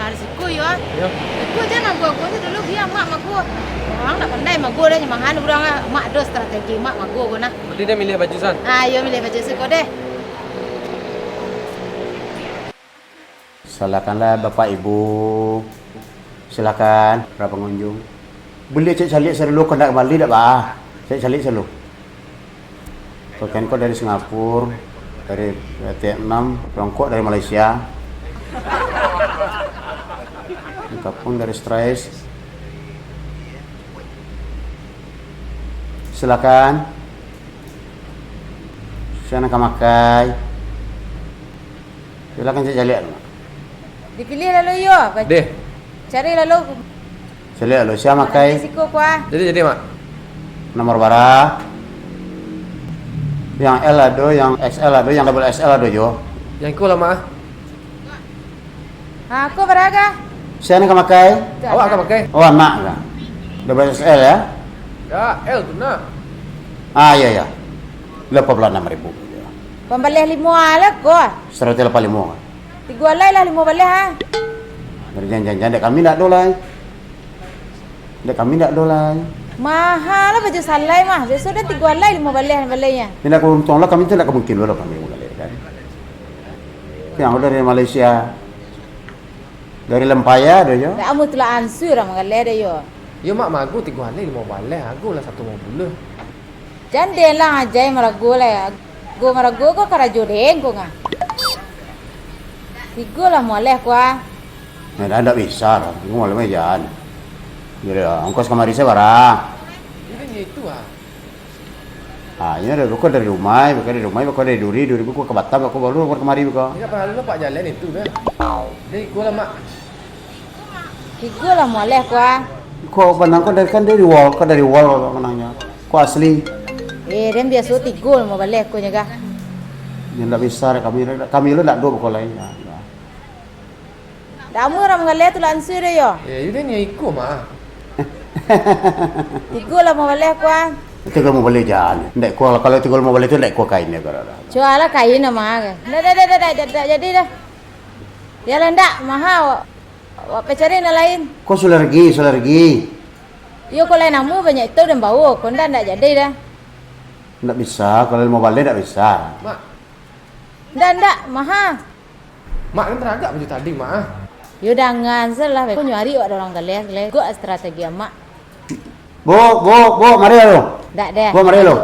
Risiko ya. Itu jangan gua tu dulu biar mak gua. Orang nak pandai mak gua dah nyamangan orang mak ada strategi mak gua nah. Berarti dia milih baju san. Ya milih baju siko deh. Silakanlah Bapak Ibu. Silakan para pengunjung. Boleh cek calik selalu kau nak kembali tak bah? Cek calik selalu. Pakaian kau dari Singapura, dari Vietnam, Tiongkok dari Malaysia. Kapung dari Stress. Silakan. Siapa nak makai? Silakan cek calik. Dipilih lalu yo. Deh. Cari lalu. Calik lalu siapa makai? Risiko kuah. Jadi mak. Nomor bara. Yang L ada, yang XL ada, yang double XL ada jo. Yang kau lah mak. Aku beraga. Siapa nak makai? Awak akan pakai? Oh anak kan? Double XL ya? Ya, L tu nak. Ya ya. 86,000. Pembalih 5 lah gua. 185 kan? 3 alai lah 5 balih ha. Dari jangan-jangan dek kami nak dolai. Dek kami nak dolai. Mahal lah baju salai mah. Besok dah 3 alai 5 balihnya. Ini nak untung lah kami tidak mungkin dulu kami mulai kan. Yang dari Malaysia. Dari Lempaya ada jo. Dah amu telah ansur sama galai dah yo. Ya mak aku 3 hari 5 balik. Aku lah 1 bulan. Jangan dia lah ajai marago lah. Go marago ko karajo deng ko nga. Tigo lah moleh kuah. Nah, dah bisa lah. Aku malam ni jalan. Jadi ongkos kemari saya barang. Ini itu ah. Ini ada buku dari rumah, buku dari duri buku ke Batam, aku baru kemari buku. Ini apa lalu pak jalan itu dah. Jadi gua lah mak. Tigo lah moleh kuah. Kau pandang kau dari wall kau menanya. Kau asli. Dem biasa tigo lah mau balik ko nyaga. Yang tak bisa kami lu nak dua buku lain. Dah amu ram galai tu ansur dah yo. Ya, ini ni ikut mak. Tigo lah mau balik kuah. Itu kamu boleh jalan. Ndek kau kalau itu mau boleh itu ndek kau kainnya kau dah. Jual lah kain nama ke. Dah jadi dah. Dia lendak mahal. Wak cari yang lain. Kau sulergi. Yo ko lain amu banyak itu dan bau. Kau ndak jadi dah. Ndak bisa, kalau mau balik ndak bisa. Mak. Ndak mahal. Mak kan teragak baju tadi mak. Yo dangan salah. Kau nyari wak orang galai. Gua strategi mak. Bu, mari lo. Ndak deh. Bu, mari lo.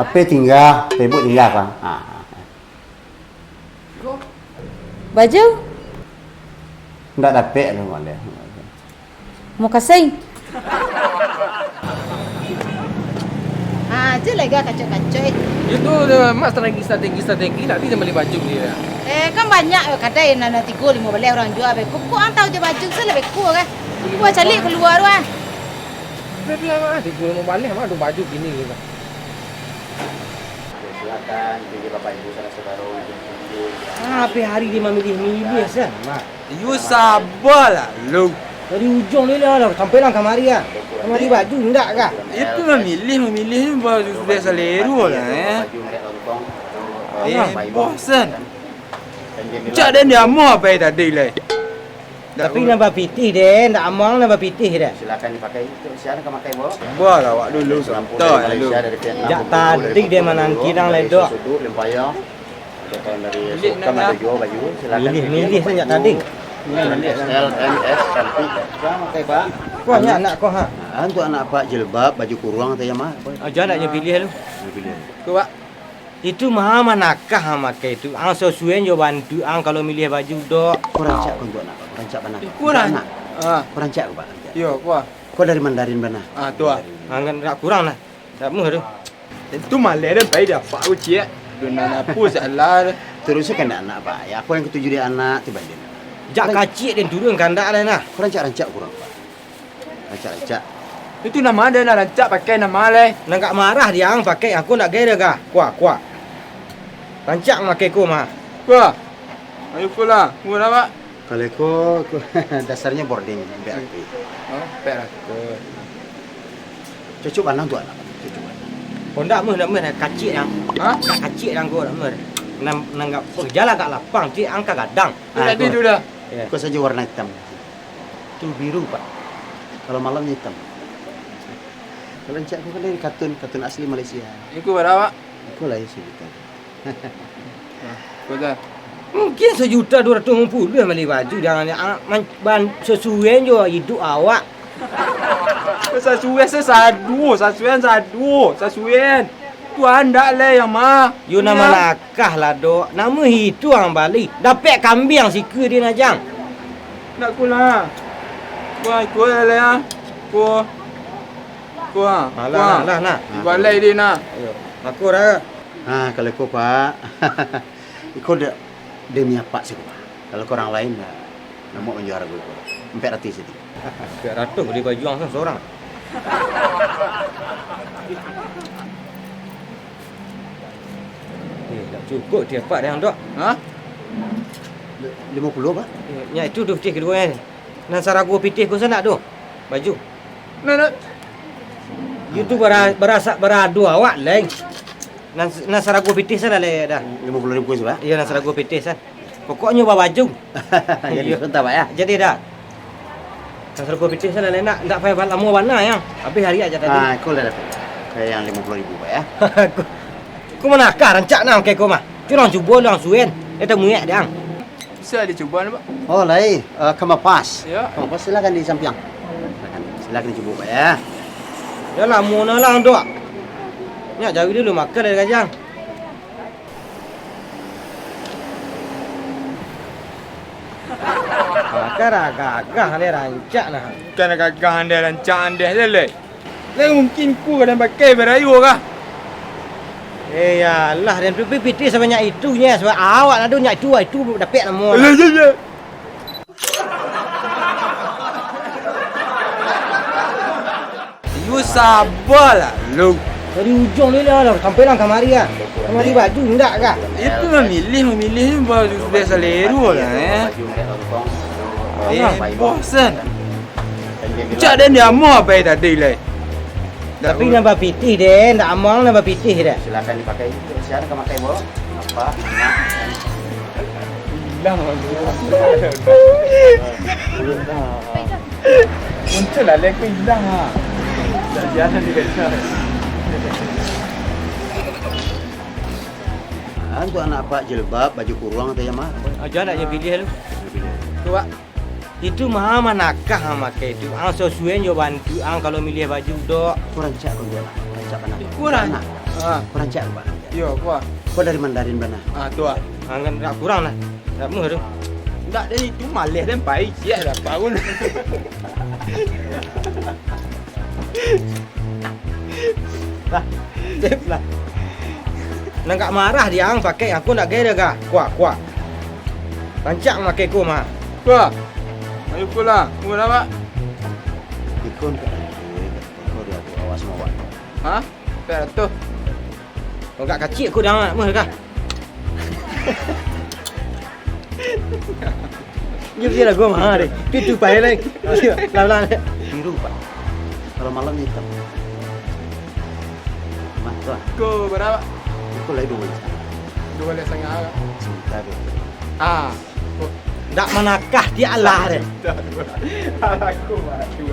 Apa tinggal, ibu tinggal kan? Baju? Ndak dapat lo boleh. Mau kasih? Je lagi kacau-kacau. Itu mak strategi nanti dia beli baju dia. Kan banyak kadai nana 3-5 balai orang jual be. Kok antau je baju saya lebih kurang kan. Gua cari keluar wah. Biar mak 3 balik mak ada baju gini gitu. Silakan bagi Bapak Ibu saudara-saudara. Apa hari dia memilih sah? You sabarlah lu. Dari ujung ni lah sampailah kamari ah. Kamari baju enggak kah? Itu memilih ni baru sudah selera lah bosan. Cak dan dia mau apa tadi lah. Tapi nambah pitih deh, ndak amang nambah pitih dah. Silakan dipakai. Siapa nak pakai bo? Buatlah awak dulu santai lu. Jak tadi dia menanti nang ledok. Lempaya. Datang dari Sukam ada jual baju. Silakan Milih saja tadi. SL, MS, cantik. Siapa pakai Pak? Kau hanya anak kau ha. Untuk anak Pak jilbab, baju kurung atau yang mah? Aja nak je pilih lu. Pilih. Kau Pak. Itu mah manakah makai itu? Ang sesuai jo bantu ang kalau milih baju dok. Kurang cak untuk anak Pak. Kurang cak mana? Kurang. Kurang cak Pak. Yo, kuah. Kau dari Mandarin mana? Tu ah. Ang tak kurang lah. Tak muh tu. Itu malah dia baik dah Pak uci. Dona apa salah. Terusnya kan anak Pak. Ya aku yang ketujuh dia anak tiba dia. Jak kacik dan turun kandak lah nah. Kurang cak kurang Pak. Rancak. Itu nama dia nak rancak pakai nama leh. Nak tak marah dia ang pakai aku nak gaya kah? Kuah. Rancak makai ku mah. Kuah. Ayo pula. Gua nak. Kalau aku dasarnya boarding BRP. Oh, perak. Cocok mana untuk anak? Cocok. Honda meh kacik yang. Ha? Kacik yang gua meh. Nanggap jalan kat lapang ti angka gadang. Tu tadi tu dah. Ya. Kau saja warna hitam. Itu biru pak. Kalau malamnya hitam. Kalau encik aku kan dari kartun asli Malaysia. Ikut berapa? Aku lah yang sebutkan. Kau dah. Mungkin 1.250 yang beli baju jangan ban sesuai jo hidup awak. Sasuan sasuan. Tuan dah le yang mah. Yo nama nakah lah dok. Nama itu ang balik. Dapat kambing sika dia najang. Nak kula. Kau le ah. Kau. Alah nah. Kau le dia nak. Ayo. Aku dah. Kalau kau pak, kau dah demi apa sih pak? Kalau korang lain dah, nak mau menjuara gue, 400 itu. 400 beli baju ang seorang. Tak cukup dia pak yang dok. Ha? 50 pak? Ya itu tu putih kedua ni. Nan sarago pitih kau sana tu. Baju. Nak. Itu beradu awak lain. Nan sarago pitih sana le dah. 50.000 sih pak? Ya nan sarago pitih sana. Pokoknya bawa baju. Jadi sebentar pak ya? Jadi dah. Nan sarago pitih sana le nak payah balik lama warna yang. Habis hari aja tadi. Kau dah dapat. Kayak yang 50.000 pak ya? Kau mana kah rancak nang ke kau mah? Curang cuba lang suen. Eta muek dia ang. Bisa dicuba ni pak. Oh lai, kemapas. Ya. Kemapas silakan di samping. Silakan dicoba pak ya. Ya lah muna lang dok. Nyak jawi dulu makan dari kajang. Gagah dia rancak nah. Kan gagah anda rancak anda le. Le mungkin ku kadang pakai berayu kah? Ya lah dan pipiti sebanyak itunya sebab awak ada nyak itu dapat nama. Ya. You sabarlah lu. Dari ujung ni lah sampai lang kamari ah. Kamari baju ndak kah? Itu memilih ni baru biasa leru lah bosan. Cak dan dia mau apa tadi le. Tapi nambah pitih deh, ndak amang nambah pitih dah. Silakan dipakai. Silakan kau pakai boleh. Apa? Hilang muncul lah le aku hilang ah. Jangan dikasih. Untuk anak pak jilbab, baju kurung atau yang mah? Aja nak je pilih lu. Tu pak. Itu mah manakah makai itu. Ang sesuai jo bantu ang kalau milih baju dok. Kurang cak kau jual. Kurang cak mana? Kurang. Kurang cak pak. Yo kuah. Kau dari Mandarin mana? Tu ah. Ang tak kurang lah. Tak meh tu. Tak ada itu malih dan baik je dah bangun. Lah. Sip lah. Nak tak marah dia ang pakai aku nak gaya kah? Kuat. Rancak makai ku mah. Kuah. Ayo pula. Mula pak. Ikon ke? Kau dia awas semua pak. Ha? Peratus. Kau tak kacik aku dah meh kah? Dia lah gua mah deh. Itu payah lagi. Lawan. Biru pak. Kalau malam hitam. Mah tuh. Kau berapa? Kau lagi 2 2,5. Sebentar. Tak manakah dia lah deh. Aku mah 2.